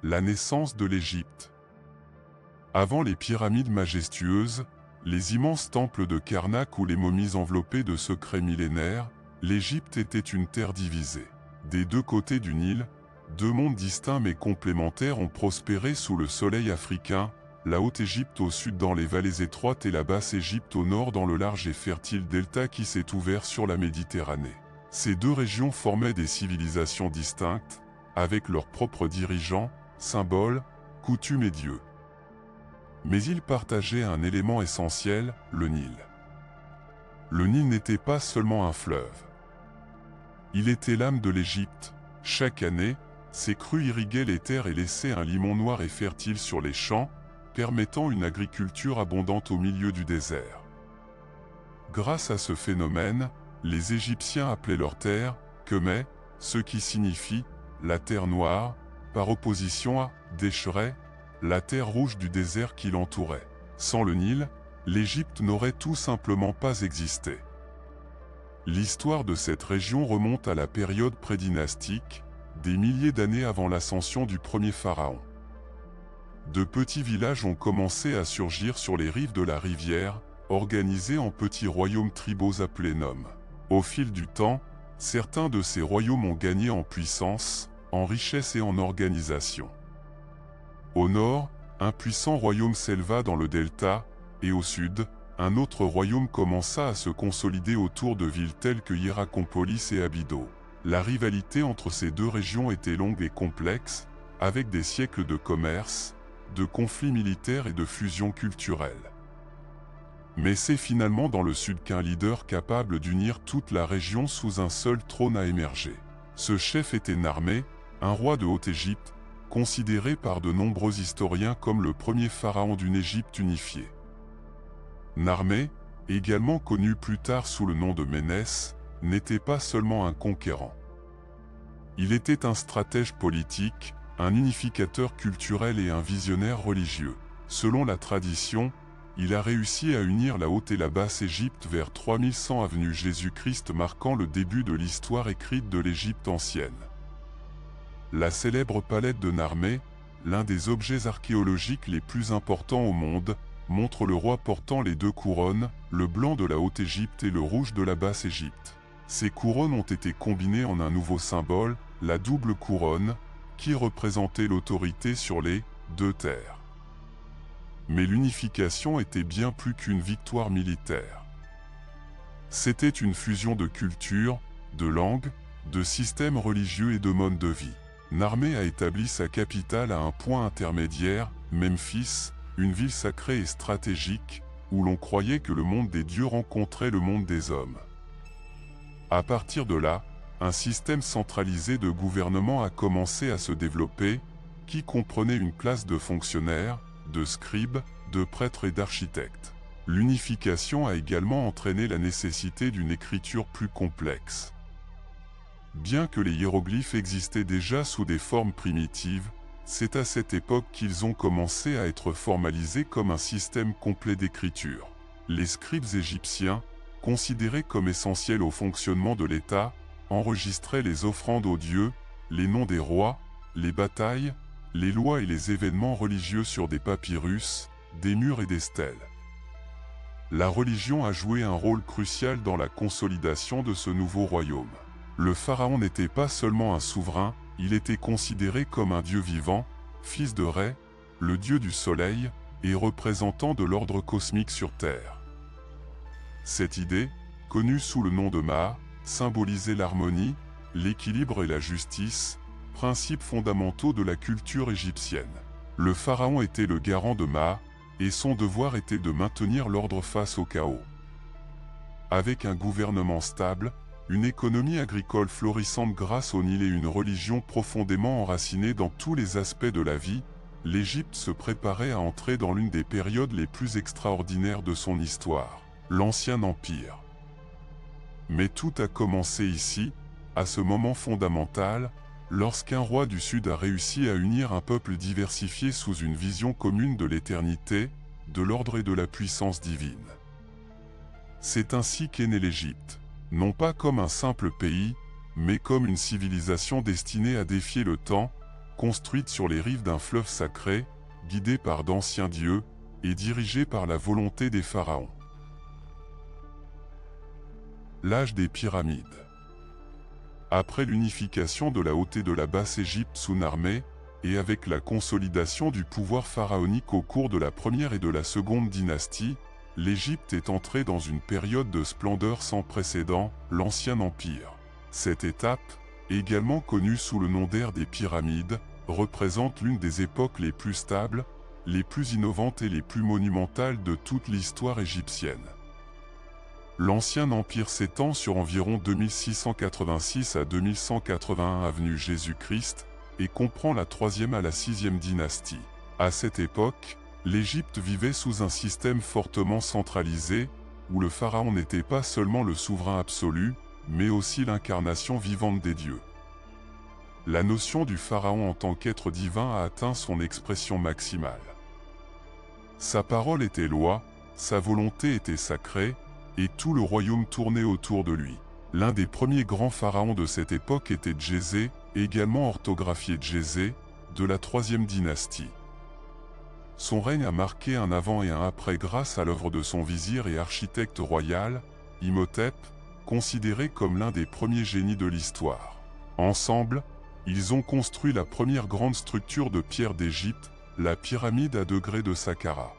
La naissance de l'Égypte. Avant les pyramides majestueuses, les immenses temples de Karnak ou les momies enveloppées de secrets millénaires, l'Égypte était une terre divisée. Des deux côtés du Nil, deux mondes distincts mais complémentaires ont prospéré sous le soleil africain, la Haute-Égypte au sud dans les vallées étroites et la Basse-Égypte au nord dans le large et fertile delta qui s'est ouvert sur la Méditerranée. Ces deux régions formaient des civilisations distinctes, avec leurs propres dirigeants, symboles, coutumes et dieux. Mais ils partageaient un élément essentiel, le Nil. Le Nil n'était pas seulement un fleuve. Il était l'âme de l'Égypte. Chaque année, ses crues irriguaient les terres et laissaient un limon noir et fertile sur les champs, permettant une agriculture abondante au milieu du désert. Grâce à ce phénomène, les Égyptiens appelaient leur terre Khemé, ce qui signifie la terre noire, par opposition à Décheret, la terre rouge du désert qui l'entourait. Sans le Nil, l'Égypte n'aurait tout simplement pas existé. L'histoire de cette région remonte à la période prédynastique, des milliers d'années avant l'ascension du premier pharaon. De petits villages ont commencé à surgir sur les rives de la rivière, organisés en petits royaumes tribaux appelés nomes. Au fil du temps, certains de ces royaumes ont gagné en puissance, en richesse et en organisation. Au nord, un puissant royaume s'éleva dans le delta, et au sud, un autre royaume commença à se consolider autour de villes telles que Hierakonpolis et Abydos. La rivalité entre ces deux régions était longue et complexe, avec des siècles de commerce, de conflits militaires et de fusions culturelles. Mais c'est finalement dans le sud qu'un leader capable d'unir toute la région sous un seul trône a émergé. Ce chef était Narmé, un roi de Haute-Égypte, considéré par de nombreux historiens comme le premier pharaon d'une Égypte unifiée. Narmé, également connu plus tard sous le nom de Ménès, n'était pas seulement un conquérant. Il était un stratège politique, un unificateur culturel et un visionnaire religieux. Selon la tradition, il a réussi à unir la Haute et la Basse-Égypte vers 3100 avenue Jésus-Christ, marquant le début de l'histoire écrite de l'Égypte ancienne. La célèbre palette de Narmé, l'un des objets archéologiques les plus importants au monde, montre le roi portant les deux couronnes, le blanc de la Haute-Égypte et le rouge de la Basse-Égypte. Ces couronnes ont été combinées en un nouveau symbole, la double couronne, qui représentait l'autorité sur les deux terres. Mais l'unification était bien plus qu'une victoire militaire. C'était une fusion de cultures, de langues, de systèmes religieux et de modes de vie. Narmé a établi sa capitale à un point intermédiaire, Memphis, une ville sacrée et stratégique, où l'on croyait que le monde des dieux rencontrait le monde des hommes. À partir de là, un système centralisé de gouvernement a commencé à se développer, qui comprenait une classe de fonctionnaires, de scribes, de prêtres et d'architectes. L'unification a également entraîné la nécessité d'une écriture plus complexe. Bien que les hiéroglyphes existaient déjà sous des formes primitives, c'est à cette époque qu'ils ont commencé à être formalisés comme un système complet d'écriture. Les scribes égyptiens, considérés comme essentiels au fonctionnement de l'État, enregistraient les offrandes aux dieux, les noms des rois, les batailles, les lois et les événements religieux sur des papyrus, des murs et des stèles. La religion a joué un rôle crucial dans la consolidation de ce nouveau royaume. Le pharaon n'était pas seulement un souverain, il était considéré comme un dieu vivant, fils de Ré, le dieu du soleil, et représentant de l'ordre cosmique sur Terre. Cette idée, connue sous le nom de Maat, symbolisait l'harmonie, l'équilibre et la justice, principes fondamentaux de la culture égyptienne. Le pharaon était le garant de Maat, et son devoir était de maintenir l'ordre face au chaos. Avec un gouvernement stable, une économie agricole florissante grâce au Nil et une religion profondément enracinée dans tous les aspects de la vie, l'Égypte se préparait à entrer dans l'une des périodes les plus extraordinaires de son histoire, l'Ancien Empire. Mais tout a commencé ici, à ce moment fondamental, lorsqu'un roi du Sud a réussi à unir un peuple diversifié sous une vision commune de l'éternité, de l'ordre et de la puissance divine. C'est ainsi qu'est née l'Égypte. Non pas comme un simple pays, mais comme une civilisation destinée à défier le temps, construite sur les rives d'un fleuve sacré, guidée par d'anciens dieux, et dirigée par la volonté des pharaons. L'âge des pyramides. Après l'unification de la Haute et de la Basse-Égypte sous Narmé, et avec la consolidation du pouvoir pharaonique au cours de la première et de la seconde dynastie, l'Égypte est entrée dans une période de splendeur sans précédent, l'Ancien Empire. Cette étape, également connue sous le nom d'ère des pyramides, représente l'une des époques les plus stables, les plus innovantes et les plus monumentales de toute l'histoire égyptienne. L'Ancien Empire s'étend sur environ 2686 à 2181 avenue Jésus-Christ et comprend la 3e à la 6e dynastie. À cette époque, l'Égypte vivait sous un système fortement centralisé, où le pharaon n'était pas seulement le souverain absolu, mais aussi l'incarnation vivante des dieux. La notion du pharaon en tant qu'être divin a atteint son expression maximale. Sa parole était loi, sa volonté était sacrée, et tout le royaume tournait autour de lui. L'un des premiers grands pharaons de cette époque était Djézé, également orthographié Djézé, de la 3e dynastie. Son règne a marqué un avant et un après grâce à l'œuvre de son vizir et architecte royal, Imhotep, considéré comme l'un des premiers génies de l'histoire. Ensemble, ils ont construit la première grande structure de pierre d'Égypte, la pyramide à degrés de Saqqara.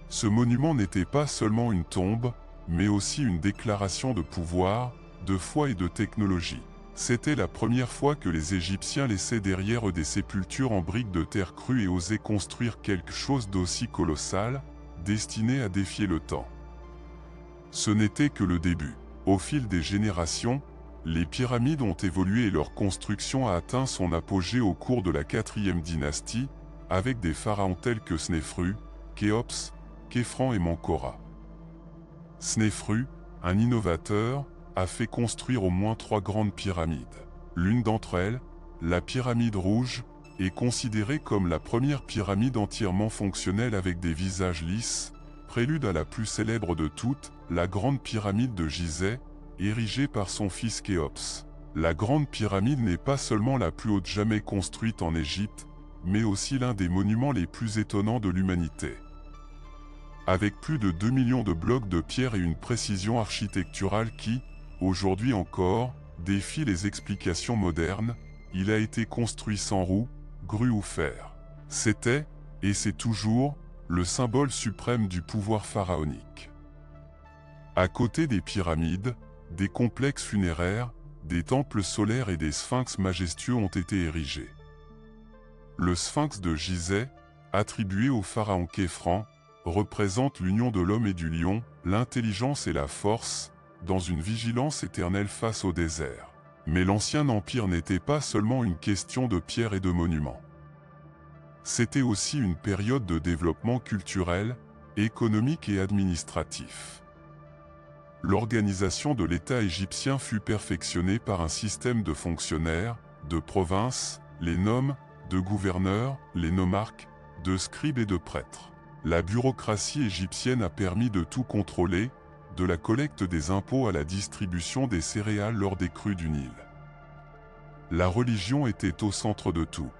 Ce monument n'était pas seulement une tombe, mais aussi une déclaration de pouvoir, de foi et de technologie. C'était la première fois que les Égyptiens laissaient derrière eux des sépultures en briques de terre crue et osaient construire quelque chose d'aussi colossal, destiné à défier le temps. Ce n'était que le début. Au fil des générations, les pyramides ont évolué et leur construction a atteint son apogée au cours de la 4e dynastie, avec des pharaons tels que Snéfru, Khéops, Khéphren et Menkora. Snéfru, un innovateur, a fait construire au moins 3 grandes pyramides. L'une d'entre elles, la pyramide rouge, est considérée comme la première pyramide entièrement fonctionnelle avec des visages lisses, prélude à la plus célèbre de toutes, la grande pyramide de Gizeh, érigée par son fils Khéops. La grande pyramide n'est pas seulement la plus haute jamais construite en Égypte, mais aussi l'un des monuments les plus étonnants de l'humanité. Avec plus de 2 millions de blocs de pierre et une précision architecturale qui, aujourd'hui encore, défie les explications modernes, il a été construit sans roue, grue ou fer. C'était, et c'est toujours, le symbole suprême du pouvoir pharaonique. À côté des pyramides, des complexes funéraires, des temples solaires et des sphinx majestueux ont été érigés. Le sphinx de Gizeh, attribué au pharaon Khéphren, représente l'union de l'homme et du lion, l'intelligence et la force, dans une vigilance éternelle face au désert. Mais l'Ancien Empire n'était pas seulement une question de pierres et de monuments. C'était aussi une période de développement culturel, économique et administratif. L'organisation de l'État égyptien fut perfectionnée par un système de fonctionnaires, de provinces, les nomes, de gouverneurs, les nomarques, de scribes et de prêtres. La bureaucratie égyptienne a permis de tout contrôler, de la collecte des impôts à la distribution des céréales lors des crues du Nil. La religion était au centre de tout.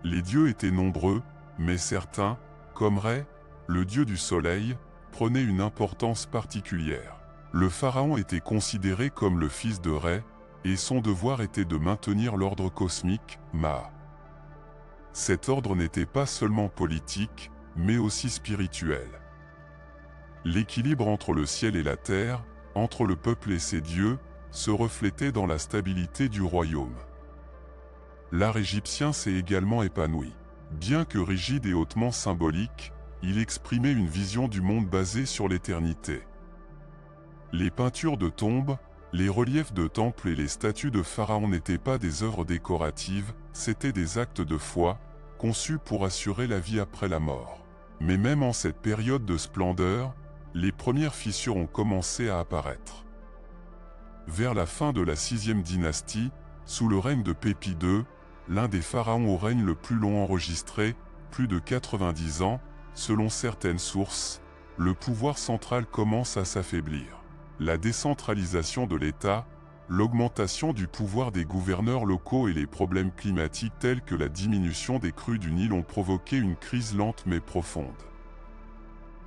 Les dieux étaient nombreux, mais certains, comme Rê, le dieu du soleil, prenaient une importance particulière. Le pharaon était considéré comme le fils de Rê, et son devoir était de maintenir l'ordre cosmique, Ma. Cet ordre n'était pas seulement politique, mais aussi spirituel. L'équilibre entre le ciel et la terre, entre le peuple et ses dieux, se reflétait dans la stabilité du royaume. L'art égyptien s'est également épanoui. Bien que rigide et hautement symbolique, il exprimait une vision du monde basée sur l'éternité. Les peintures de tombes, les reliefs de temples et les statues de pharaons n'étaient pas des œuvres décoratives, c'étaient des actes de foi, conçus pour assurer la vie après la mort. Mais même en cette période de splendeur, les premières fissures ont commencé à apparaître. Vers la fin de la 6e dynastie, sous le règne de Pépi II, l'un des pharaons au règne le plus long enregistré, plus de 90 ans, selon certaines sources, le pouvoir central commence à s'affaiblir. La décentralisation de l'État, l'augmentation du pouvoir des gouverneurs locaux et les problèmes climatiques tels que la diminution des crues du Nil ont provoqué une crise lente mais profonde.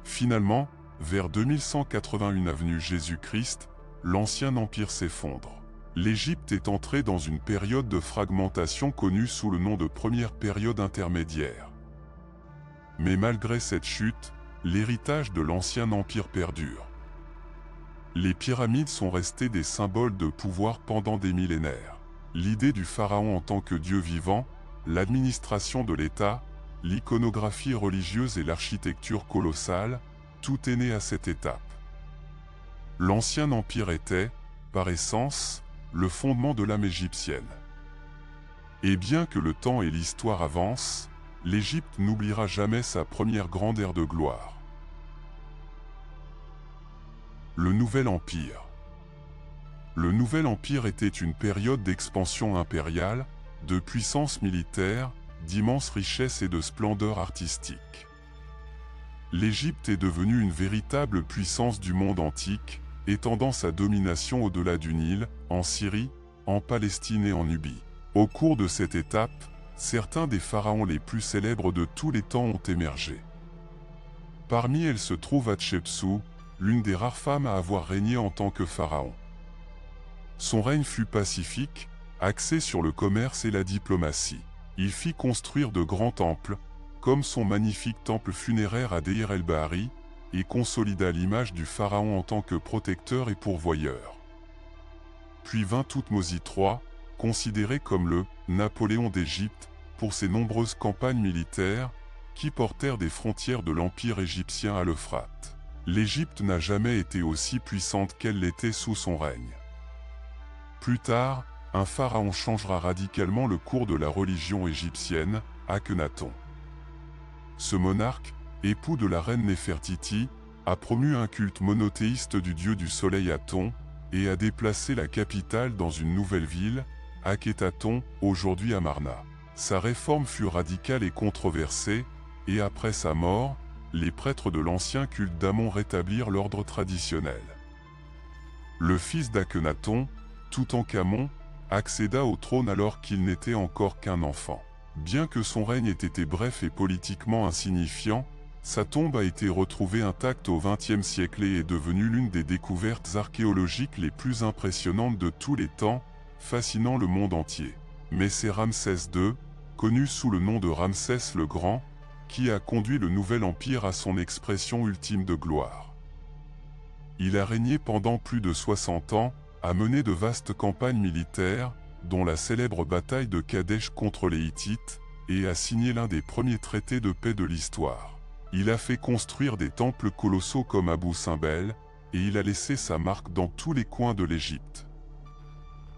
Finalement, vers 2181 avenue Jésus-Christ, l'ancien empire s'effondre. L'Égypte est entrée dans une période de fragmentation connue sous le nom de première période intermédiaire. Mais malgré cette chute, l'héritage de l'ancien empire perdure. Les pyramides sont restées des symboles de pouvoir pendant des millénaires. L'idée du pharaon en tant que dieu vivant, l'administration de l'État, l'iconographie religieuse et l'architecture colossale, tout est né à cette étape. L'ancien empire était, par essence, le fondement de l'âme égyptienne. Et bien que le temps et l'histoire avancent, l'Égypte n'oubliera jamais sa première grande ère de gloire. Le Nouvel Empire. Le Nouvel Empire était une période d'expansion impériale, de puissance militaire, d'immenses richesses et de splendeur artistique. L'Égypte est devenue une véritable puissance du monde antique, étendant sa domination au-delà du Nil, en Syrie, en Palestine et en Nubie. Au cours de cette étape, certains des pharaons les plus célèbres de tous les temps ont émergé. Parmi elles se trouve Hatshepsut, l'une des rares femmes à avoir régné en tant que pharaon. Son règne fut pacifique, axé sur le commerce et la diplomatie. Il fit construire de grands temples, comme son magnifique temple funéraire à Deir el-Bahari, et consolida l'image du pharaon en tant que protecteur et pourvoyeur. Puis vint Thoutmôsis III, considéré comme le « Napoléon d'Égypte » pour ses nombreuses campagnes militaires, qui portèrent des frontières de l'Empire égyptien à l'Euphrate. L'Égypte n'a jamais été aussi puissante qu'elle l'était sous son règne. Plus tard, un pharaon changera radicalement le cours de la religion égyptienne, Akhenaton. Ce monarque, époux de la reine Néfertiti, a promu un culte monothéiste du dieu du soleil Aton, et a déplacé la capitale dans une nouvelle ville, Akhénaton, aujourd'hui Amarna. Sa réforme fut radicale et controversée, et après sa mort, les prêtres de l'ancien culte d'Amon rétablirent l'ordre traditionnel. Le fils d'Akhenaton, Toutankhamon, accéda au trône alors qu'il n'était encore qu'un enfant. Bien que son règne ait été bref et politiquement insignifiant, sa tombe a été retrouvée intacte au XXe siècle et est devenue l'une des découvertes archéologiques les plus impressionnantes de tous les temps, fascinant le monde entier. Mais c'est Ramsès II, connu sous le nom de Ramsès le Grand, qui a conduit le Nouvel Empire à son expression ultime de gloire. Il a régné pendant plus de 60 ans, a mené de vastes campagnes militaires, dont la célèbre bataille de Kadesh contre les Hittites, et a signé l'un des premiers traités de paix de l'histoire. Il a fait construire des temples colossaux comme Abou Simbel, et il a laissé sa marque dans tous les coins de l'Égypte.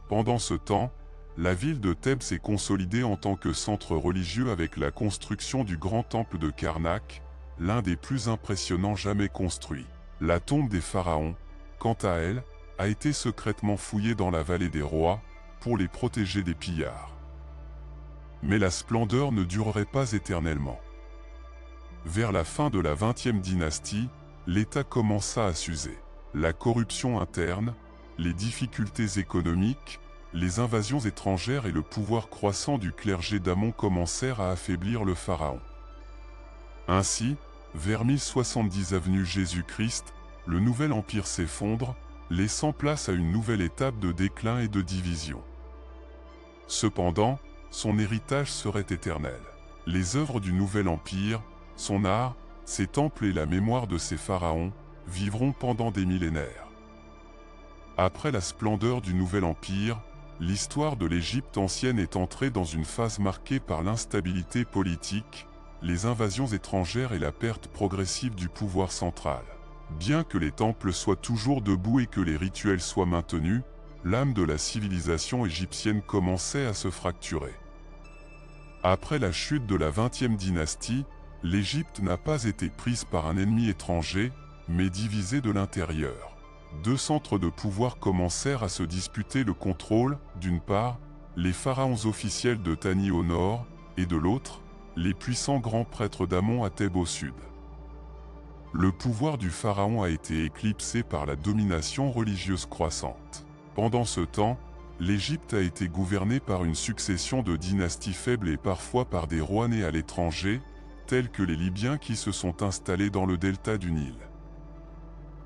Pendant ce temps, la ville de Thèbes s'est consolidée en tant que centre religieux avec la construction du grand temple de Karnak, l'un des plus impressionnants jamais construits. La tombe des pharaons, quant à elle, a été secrètement fouillée dans la vallée des rois, pour les protéger des pillards. Mais la splendeur ne durerait pas éternellement. Vers la fin de la 20e dynastie, l'État commença à s'user. La corruption interne, les difficultés économiques, les invasions étrangères et le pouvoir croissant du clergé d'Amon commencèrent à affaiblir le pharaon. Ainsi, vers 1070 avenue Jésus-Christ, le Nouvel Empire s'effondre, laissant place à une nouvelle étape de déclin et de division. Cependant, son héritage serait éternel. Les œuvres du Nouvel Empire, son art, ses temples et la mémoire de ses pharaons, vivront pendant des millénaires. Après la splendeur du Nouvel Empire, l'histoire de l'Égypte ancienne est entrée dans une phase marquée par l'instabilité politique, les invasions étrangères et la perte progressive du pouvoir central. Bien que les temples soient toujours debout et que les rituels soient maintenus, l'âme de la civilisation égyptienne commençait à se fracturer. Après la chute de la 20e dynastie, l'Égypte n'a pas été prise par un ennemi étranger, mais divisée de l'intérieur. Deux centres de pouvoir commencèrent à se disputer le contrôle, d'une part, les pharaons officiels de Thani au nord, et de l'autre, les puissants grands prêtres d'Amon à Thèbes au sud. Le pouvoir du pharaon a été éclipsé par la domination religieuse croissante. Pendant ce temps, l'Égypte a été gouvernée par une succession de dynasties faibles et parfois par des rois nés à l'étranger, tels que les Libyens qui se sont installés dans le delta du Nil.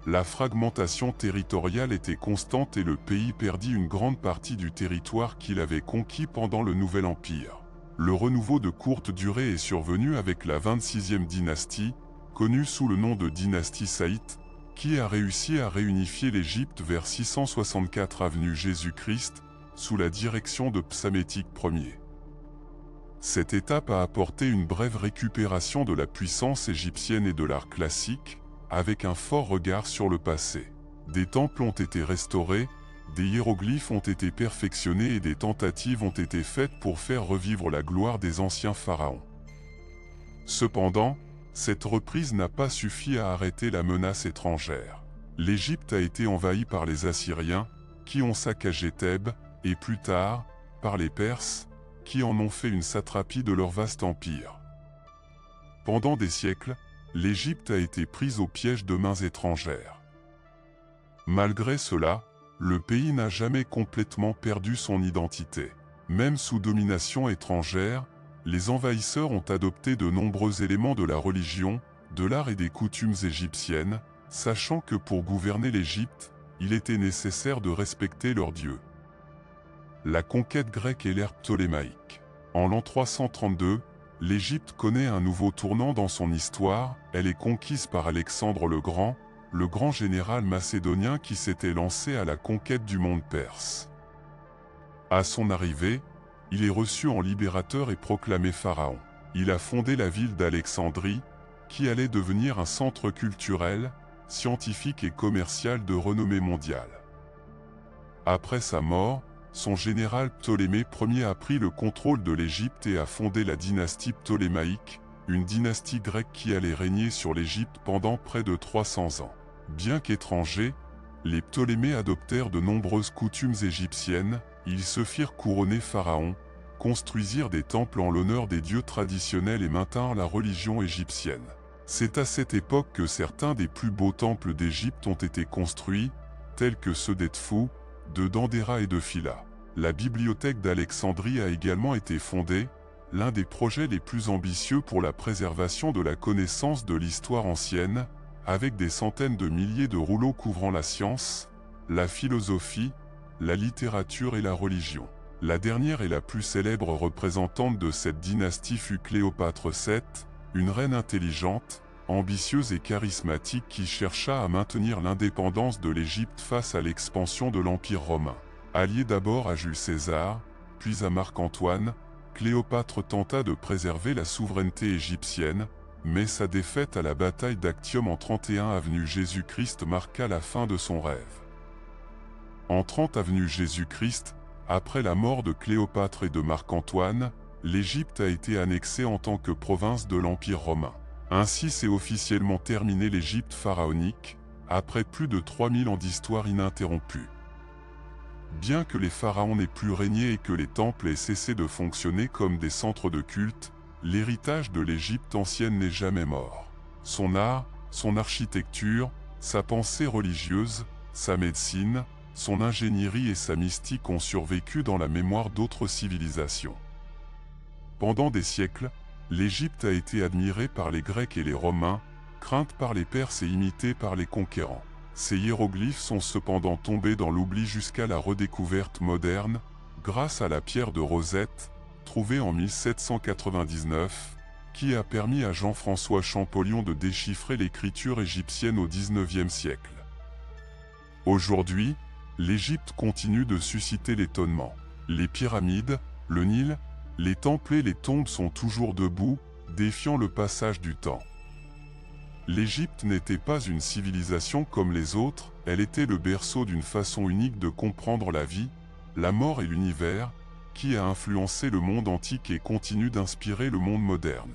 La fragmentation territoriale était constante et le pays perdit une grande partie du territoire qu'il avait conquis pendant le Nouvel Empire. Le renouveau de courte durée est survenu avec la 26e dynastie, connue sous le nom de dynastie Saïte, qui a réussi à réunifier l'Égypte vers 664 avenue Jésus-Christ, sous la direction de Psamétique Ier. Cette étape a apporté une brève récupération de la puissance égyptienne et de l'art classique, avec un fort regard sur le passé. Des temples ont été restaurés, des hiéroglyphes ont été perfectionnés et des tentatives ont été faites pour faire revivre la gloire des anciens pharaons. Cependant, cette reprise n'a pas suffi à arrêter la menace étrangère. L'Égypte a été envahie par les Assyriens, qui ont saccagé Thèbes, et plus tard, par les Perses, qui en ont fait une satrapie de leur vaste empire. Pendant des siècles, l'Égypte a été prise au piège de mains étrangères. Malgré cela, le pays n'a jamais complètement perdu son identité. Même sous domination étrangère, les envahisseurs ont adopté de nombreux éléments de la religion, de l'art et des coutumes égyptiennes, sachant que pour gouverner l'Égypte, il était nécessaire de respecter leurs dieux. La conquête grecque et l'ère ptolémaïque. En l'an 332, l'Égypte connaît un nouveau tournant dans son histoire, elle est conquise par Alexandre le grand général macédonien qui s'était lancé à la conquête du monde perse. À son arrivée, il est reçu en libérateur et proclamé pharaon. Il a fondé la ville d'Alexandrie, qui allait devenir un centre culturel, scientifique et commercial de renommée mondiale. Après sa mort, son général Ptolémée Ier a pris le contrôle de l'Égypte et a fondé la dynastie ptolémaïque, une dynastie grecque qui allait régner sur l'Égypte pendant près de 300 ans. Bien qu'étrangers, les Ptolémées adoptèrent de nombreuses coutumes égyptiennes, ils se firent couronner pharaons, construisirent des temples en l'honneur des dieux traditionnels et maintinrent la religion égyptienne. C'est à cette époque que certains des plus beaux temples d'Égypte ont été construits, tels que ceux d'Edfou, de Dendera et de Phila. La bibliothèque d'Alexandrie a également été fondée, l'un des projets les plus ambitieux pour la préservation de la connaissance de l'histoire ancienne, avec des centaines de milliers de rouleaux couvrant la science, la philosophie, la littérature et la religion. La dernière et la plus célèbre représentante de cette dynastie fut Cléopâtre VII, une reine intelligente, ambitieuse et charismatique qui chercha à maintenir l'indépendance de l'Égypte face à l'expansion de l'Empire romain. Alliée d'abord à Jules César, puis à Marc-Antoine, Cléopâtre tenta de préserver la souveraineté égyptienne, mais sa défaite à la bataille d'Actium en 31 avenue Jésus-Christ marqua la fin de son rêve. En 30 avenue Jésus-Christ, après la mort de Cléopâtre et de Marc-Antoine, l'Égypte a été annexée en tant que province de l'Empire romain. Ainsi s'est officiellement terminée l'Égypte pharaonique, après plus de 3000 ans d'histoire ininterrompue. Bien que les pharaons n'aient plus régné et que les temples aient cessé de fonctionner comme des centres de culte, l'héritage de l'Égypte ancienne n'est jamais mort. Son art, son architecture, sa pensée religieuse, sa médecine, son ingénierie et sa mystique ont survécu dans la mémoire d'autres civilisations. Pendant des siècles, l'Égypte a été admirée par les Grecs et les Romains, crainte par les Perses et imitée par les conquérants. Ces hiéroglyphes sont cependant tombés dans l'oubli jusqu'à la redécouverte moderne, grâce à la pierre de Rosette, trouvée en 1799, qui a permis à Jean-François Champollion de déchiffrer l'écriture égyptienne au XIXe siècle. Aujourd'hui, l'Égypte continue de susciter l'étonnement. Les pyramides, le Nil, les temples et les tombes sont toujours debout, défiant le passage du temps. L'Égypte n'était pas une civilisation comme les autres, elle était le berceau d'une façon unique de comprendre la vie, la mort et l'univers, qui a influencé le monde antique et continue d'inspirer le monde moderne.